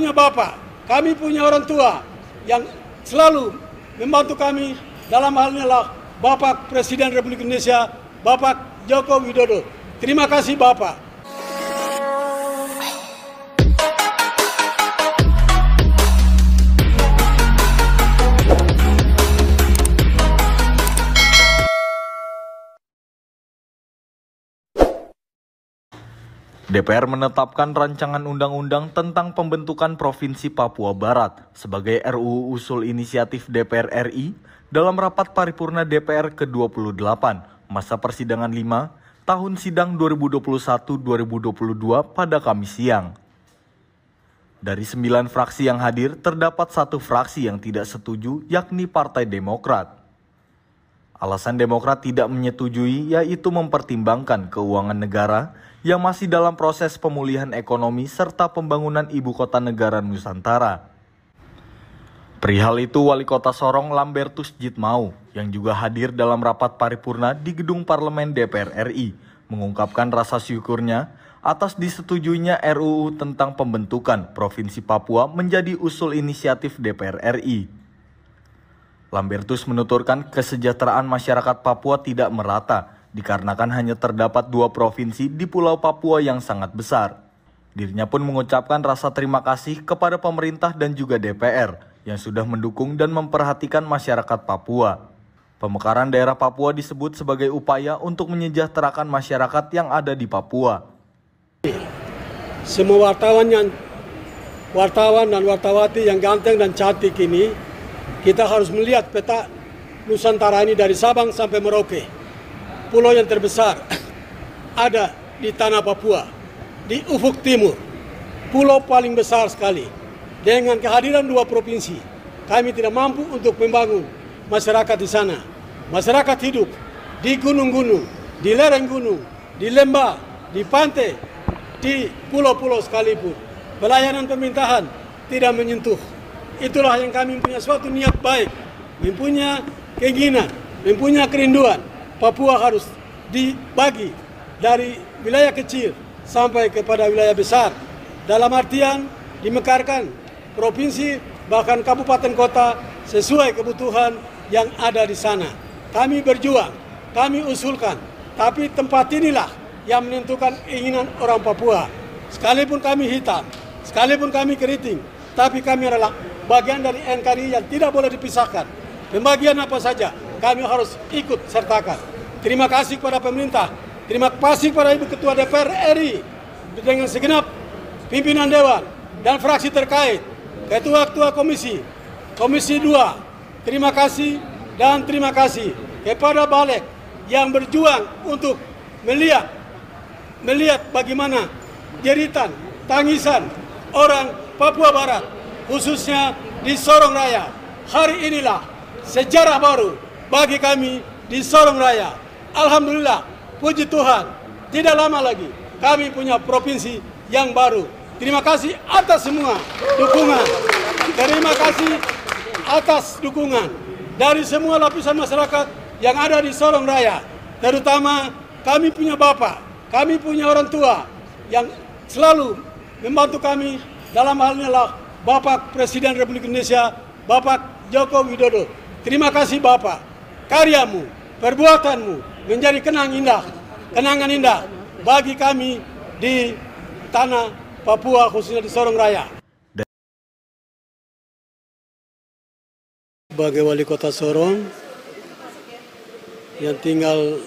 punya bapak, kami punya orang tua yang selalu membantu kami. Dalam hal ini adalah Bapak Presiden Republik Indonesia, Bapak Joko Widodo. Terima kasih Bapak. DPR menetapkan rancangan undang-undang tentang pembentukan Provinsi Papua Barat sebagai RUU usul inisiatif DPR RI dalam rapat paripurna DPR ke-28 masa persidangan 5 tahun sidang 2021-2022 pada Kamis siang. Dari 9 fraksi yang hadir, terdapat 1 fraksi yang tidak setuju, yakni Partai Demokrat. Alasan Demokrat tidak menyetujui yaitu mempertimbangkan keuangan negara yang masih dalam proses pemulihan ekonomi serta pembangunan ibu kota negara Nusantara. Perihal itu, Wali Kota Sorong Lambertus Jitmau yang juga hadir dalam rapat paripurna di Gedung Parlemen DPR RI mengungkapkan rasa syukurnya atas disetujuinya RUU tentang pembentukan Provinsi Papua menjadi usul inisiatif DPR RI. Lambertus menuturkan kesejahteraan masyarakat Papua tidak merata dikarenakan hanya terdapat 2 provinsi di Pulau Papua yang sangat besar. Dirinya pun mengucapkan rasa terima kasih kepada pemerintah dan juga DPR yang sudah mendukung dan memperhatikan masyarakat Papua. Pemekaran daerah Papua disebut sebagai upaya untuk menyejahterakan masyarakat yang ada di Papua. Semua wartawan dan wartawati yang ganteng dan cantik ini, kita harus melihat peta Nusantara ini dari Sabang sampai Merauke. Pulau yang terbesar ada di tanah Papua, di ufuk timur. Pulau paling besar sekali. Dengan kehadiran 2 provinsi, kami tidak mampu untuk membangun masyarakat di sana. Masyarakat hidup di gunung-gunung, di lereng gunung, di lembah, di pantai, di pulau-pulau sekalipun. Pelayanan pemerintahan tidak menyentuh. Itulah yang kami punya suatu niat baik, mempunyai keinginan, mempunyai kerinduan. Papua harus dibagi dari wilayah kecil sampai kepada wilayah besar. Dalam artian dimekarkan provinsi bahkan kabupaten kota sesuai kebutuhan yang ada di sana. Kami berjuang, kami usulkan, tapi tempat inilah yang menentukan keinginan orang Papua. Sekalipun kami hitam, sekalipun kami keriting, tapi kami adalah bagian dari NKRI yang tidak boleh dipisahkan. Pembagian apa saja kami harus ikut sertakan. Terima kasih kepada pemerintah, terima kasih kepada Ibu Ketua DPR RI dengan segenap pimpinan Dewan dan fraksi terkait, Ketua-Ketua Komisi 2, terima kasih dan terima kasih kepada Balik yang berjuang untuk melihat bagaimana jeritan, tangisan orang Papua Barat, khususnya di Sorong Raya. Hari inilah sejarah baru bagi kami di Sorong Raya. Alhamdulillah, puji Tuhan, tidak lama lagi kami punya provinsi yang baru. Terima kasih atas semua dukungan. Terima kasih atas dukungan dari semua lapisan masyarakat yang ada di Sorong Raya. Terutama kami punya bapak, kami punya orang tua yang selalu membantu kami. Dalam hal ini adalah Bapak Presiden Republik Indonesia, Bapak Joko Widodo. Terima kasih Bapak, karyamu, perbuatanmu menjadi kenangan indah bagi kami di tanah Papua, khususnya di Sorong Raya. Sebagai Wali Kota Sorong yang tinggal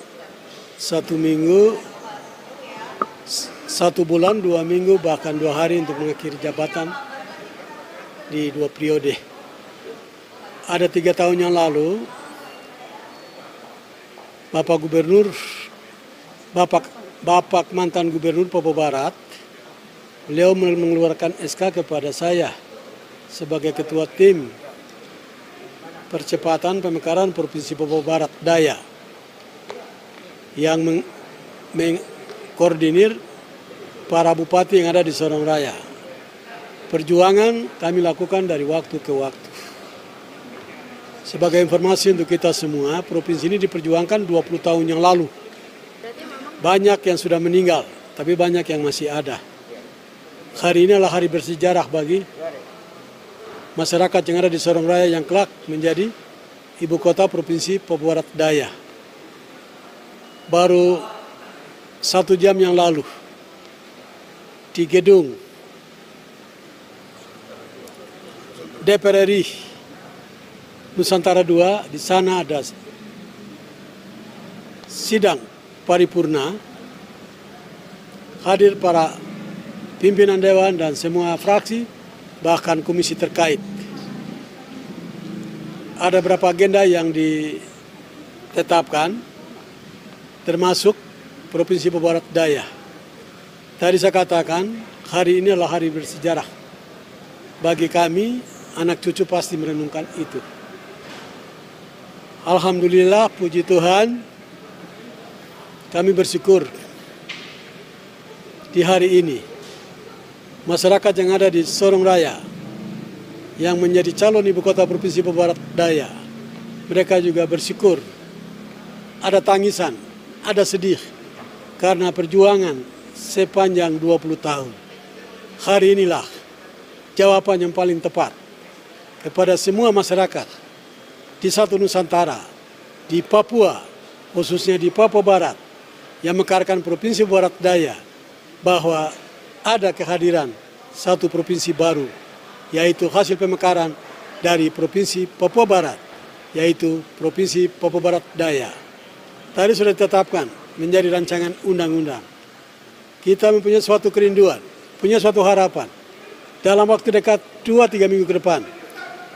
1 minggu, 1 bulan, 2 minggu, bahkan 2 hari untuk mengakhiri jabatan di 2 periode. Ada 3 tahun yang lalu, Bapak mantan Gubernur Papua Barat, beliau mengeluarkan SK kepada saya sebagai Ketua Tim Percepatan Pemekaran Provinsi Papua Barat Daya yang mengkoordinir para bupati yang ada di Sorong Raya. Perjuangan kami lakukan dari waktu ke waktu. Sebagai informasi untuk kita semua, provinsi ini diperjuangkan 20 tahun yang lalu. Banyak yang sudah meninggal, tapi banyak yang masih ada. Hari ini adalah hari bersejarah bagi masyarakat yang ada di Sorong Raya yang kelak menjadi ibu kota Provinsi Papua Barat Daya. Baru 1 jam yang lalu di gedung DPR RI Nusantara II, di sana ada sidang paripurna, hadir para pimpinan dewan dan semua fraksi, bahkan komisi terkait. Ada beberapa agenda yang ditetapkan, termasuk Provinsi Papua Barat Daya. Tadi saya katakan, hari ini adalah hari bersejarah. Bagi kami, anak cucu pasti merenungkan itu. Alhamdulillah, puji Tuhan, kami bersyukur di hari ini masyarakat yang ada di Sorong Raya yang menjadi calon ibu kota Provinsi Papua Barat Daya, mereka juga bersyukur. Ada tangisan, ada sedih karena perjuangan sepanjang 20 tahun. Hari inilah jawaban yang paling tepat kepada semua masyarakat di satu Nusantara, di Papua, khususnya di Papua Barat, yang mekarkan Provinsi Papua Barat Daya, bahwa ada kehadiran satu provinsi baru, yaitu hasil pemekaran dari Provinsi Papua Barat, yaitu Provinsi Papua Barat Daya. Tadi sudah ditetapkan menjadi rancangan undang-undang. Kita mempunyai suatu kerinduan, punya suatu harapan. Dalam waktu dekat 2-3 minggu ke depan,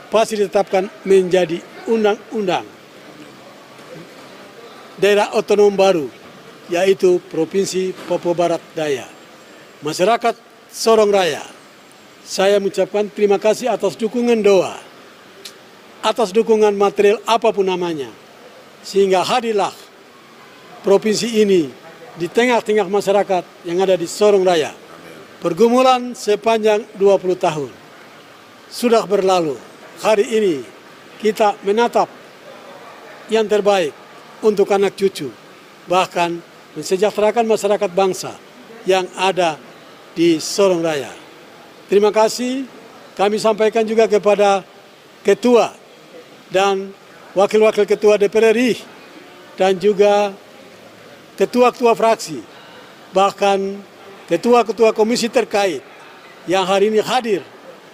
pasti ditetapkan menjadi undang-undang daerah otonom baru, yaitu Provinsi Papua Barat Daya. Masyarakat Sorong Raya, saya mengucapkan terima kasih atas dukungan doa, atas dukungan material apapun namanya, sehingga hadirlah provinsi ini di tengah-tengah masyarakat yang ada di Sorong Raya. Pergumulan sepanjang 20 tahun sudah berlalu. Hari ini kita menatap yang terbaik untuk anak cucu, bahkan mensejahterakan masyarakat bangsa yang ada di Sorong Raya. Terima kasih kami sampaikan juga kepada ketua dan wakil-wakil ketua DPR RI dan juga ketua-ketua fraksi, bahkan ketua-ketua komisi terkait yang hari ini hadir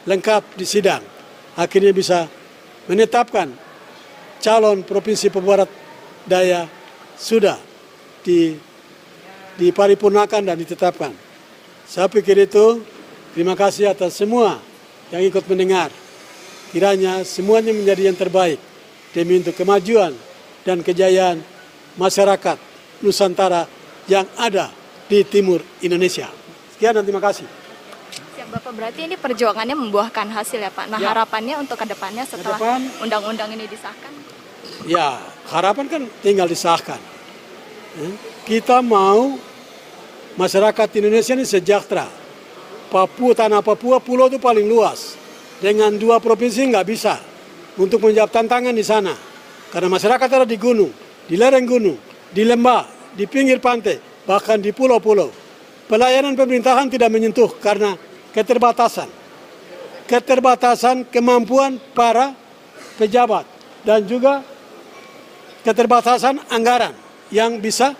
lengkap di sidang, akhirnya bisa menetapkan calon Provinsi Papua Barat Daya sudah diparipurnakan dan ditetapkan. Saya pikir itu, terima kasih atas semua yang ikut mendengar. Kiranya semuanya menjadi yang terbaik demi untuk kemajuan dan kejayaan masyarakat Nusantara yang ada di timur Indonesia. Sekian dan terima kasih. Siap Bapak, berarti ini perjuangannya membuahkan hasil ya Pak. Nah ya, harapannya untuk kedepannya setelah undang-undang ini disahkan? Ya, harapan kan tinggal disahkan. Kita mau masyarakat Indonesia ini sejahtera. Tanah Papua, pulau itu paling luas. Dengan 2 provinsi nggak bisa untuk menjawab tantangan di sana. Karena masyarakat ada di gunung, di lereng gunung, di lembah, di pinggir pantai, bahkan di pulau-pulau. Pelayanan pemerintahan tidak menyentuh karena keterbatasan kemampuan para pejabat dan juga keterbatasan anggaran yang bisa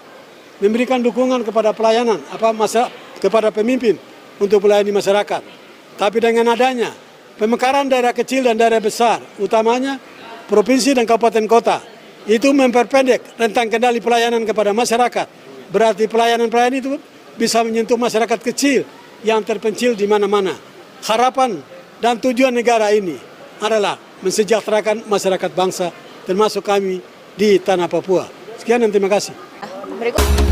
memberikan dukungan kepada pelayanan kepada pemimpin untuk melayani masyarakat. Tapi dengan adanya pemekaran daerah kecil dan daerah besar, utamanya provinsi dan kabupaten kota, itu memperpendek rentang kendali pelayanan kepada masyarakat. Berarti pelayanan itu bisa menyentuh masyarakat kecil yang terpencil di mana-mana. Harapan dan tujuan negara ini adalah mensejahterakan masyarakat bangsa, termasuk kami di tanah Papua. Sekian dan terima kasih. Berikut.